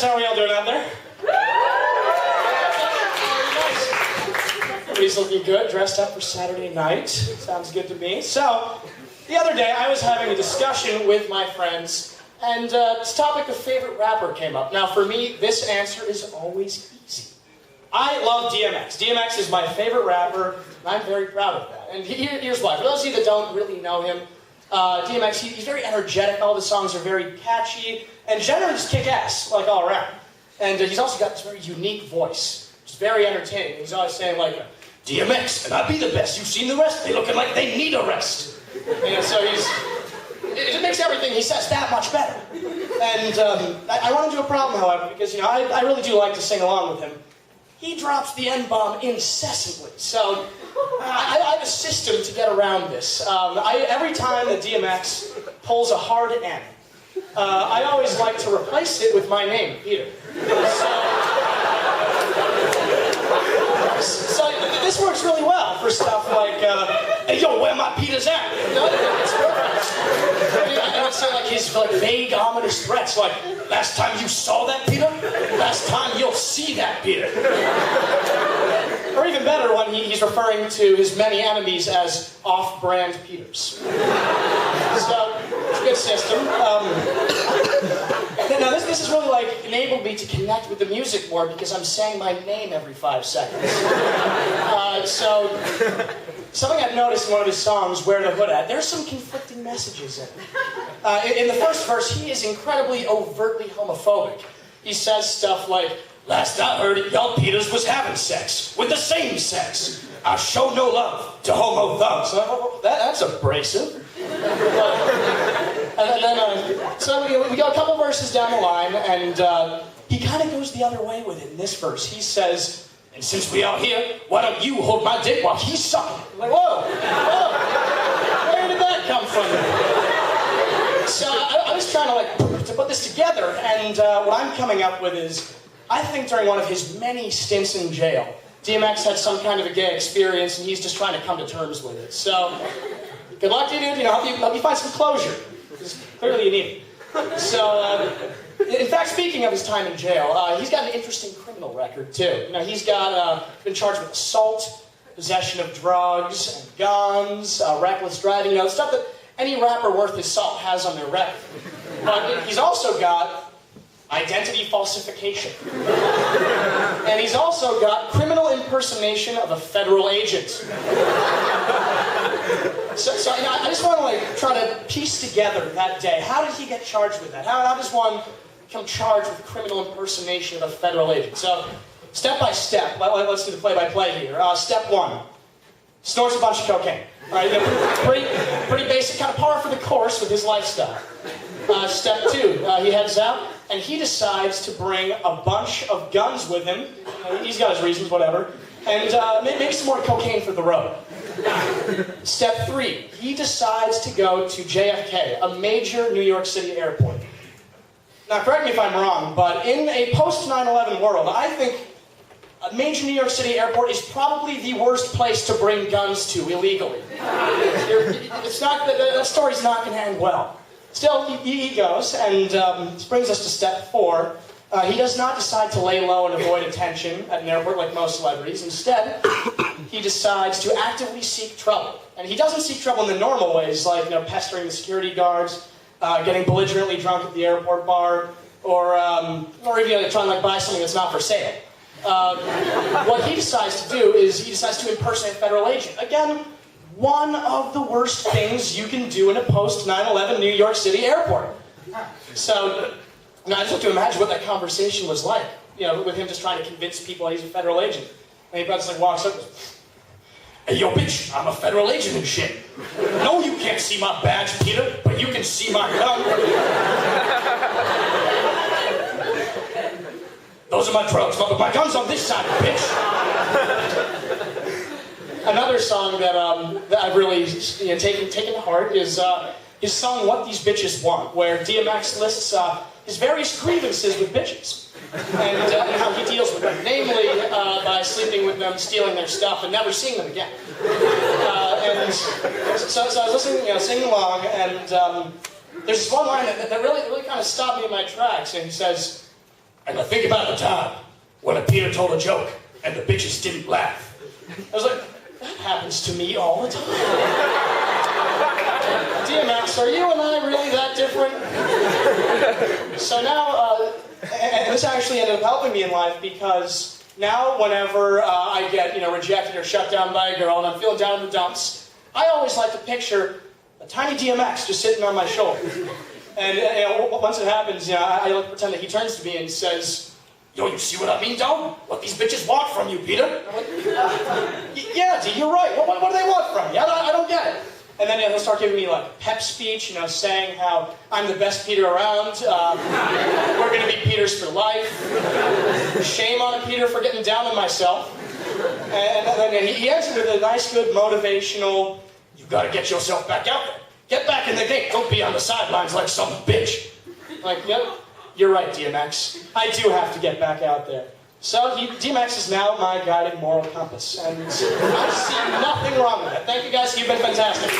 guys, how are y'all doing out there? Everybody's looking good, dressed up for Saturday night. Sounds good to me. So, the other day I was having a discussion with my friends, and this topic of favorite rapper came up. Now, for me, this answer is always easy. I love DMX. DMX is my favorite rapper, and I'm very proud of that. And here's why. For those of you that don't really know him, DMX, he's very energetic. All the songs are very catchy, and generally just kick ass, like all around. And he's also got this very unique voice, which is very entertaining. He's always saying like, DMX, and I be the best. You've seen the rest? They looking like they need a rest. You know, so it makes everything he says that much better. And I run into a problem, however, because I really do like to sing along with him. He drops the N-bomb incessantly, so I have a system to get around this. Every time that DMX pulls a hard N, I always like to replace it with my name, Peter. So this works really well for stuff like, hey, yo, where my Peters at? It's perfect. I would say like his vague, ominous threats, like, last time you saw that, Peter? Last time you'll see that, Peter. Or even better, when he's referring to his many enemies as off-brand Peters. So, it's a good system. Now, this has really, enabled me to connect with the music more because I'm saying my name every 5 seconds. So, something I've noticed in one of his songs, Where the Hood At, there's some conflicting messages in it. In the first verse, he is incredibly overtly homophobic. He says stuff like, last I heard it, y'all Peters was having sex with the same sex. I show no love to homo thugs. That's abrasive. And then, so we go a couple verses down the line, and he kind of goes the other way with it in this verse. He says, and since we are here, why don't you hold my dick while he's sucking? I'm like, whoa, where did that come from? So I was trying to put this together, and what I'm coming up with is, I think during one of his many stints in jail, DMX had some kind of a gay experience, and he's just trying to come to terms with it. So, good luck to you, dude. Help you find some closure. Because clearly you need it. So, in fact, speaking of his time in jail, he's got an interesting criminal record, too. He's been charged with assault, possession of drugs and guns, reckless driving, stuff that any rapper worth his salt has on their record. But he's also got identity falsification. And he's also got criminal impersonation of a federal agent. So I just want to try to piece together that day. How did he get charged with that? How does one become charged with criminal impersonation of a federal agent? So, step by step, let's do the play-by-play here. Step 1, snorts a bunch of cocaine. All right, pretty basic, kind of par for the course with his lifestyle. Step 2, he heads out, and he decides to bring a bunch of guns with him. He's got his reasons, whatever. And maybe some more cocaine for the road. Step 3, he decides to go to JFK, a major New York City airport. Now, correct me if I'm wrong, but in a post-9/11 world, I think a major New York City airport is probably the worst place to bring guns to illegally. That story's not going to end well. Still, he goes, and this brings us to step 4. He does not decide to lay low and avoid attention at an airport like most celebrities. Instead, he decides to actively seek trouble. And he doesn't seek trouble in the normal ways, like pestering the security guards, getting belligerently drunk at the airport bar, or even trying to buy something that's not for sale. What he decides to do is he decides to impersonate a federal agent. Again, one of the worst things you can do in a post-9/11 New York City airport. So, I just have to imagine what that conversation was like, with him just trying to convince people that he's a federal agent. And he just walks up and goes, hey, yo, bitch, I'm a federal agent and shit. No, you can't see my badge, Peter, but you can see my gun. Those are my drugs, but my gun's on this side, bitch. Another song that I've really taken to heart is his song What These Bitches Want, where DMX lists his various grievances with bitches. And how he deals with them, namely by sleeping with them, stealing their stuff, and never seeing them again. And so I was listening, singing along, and there's this one line that really kind of stopped me in my tracks, and he says, And I think about the time when Peter told a joke and the bitches didn't laugh. I was like, that happens to me all the time. DMX, are you and I really that different? So now, and this actually ended up helping me in life because now whenever I get, rejected or shut down by a girl and I'm feeling down in the dumps, I always like to picture a tiny DMX just sitting on my shoulder. And once it happens, I like to pretend that he turns to me and says, yo, you see what I mean, dog? What these bitches want from you, Peter? I'm like, yeah, D, you're right. What do they want from me? I don't get it. And then he'll start giving me like a pep speech, saying how I'm the best Peter around. We're going to be Peters for life. Shame on a Peter for getting down on myself. And then he ends it with a nice, good, motivational, you've got to get yourself back out there. Get back in the game. Don't be on the sidelines like some bitch. Like, yep, you're right, DMX. I do have to get back out there. So DMX is now my guiding moral compass, and I see nothing wrong with it. Thank you guys, you've been fantastic.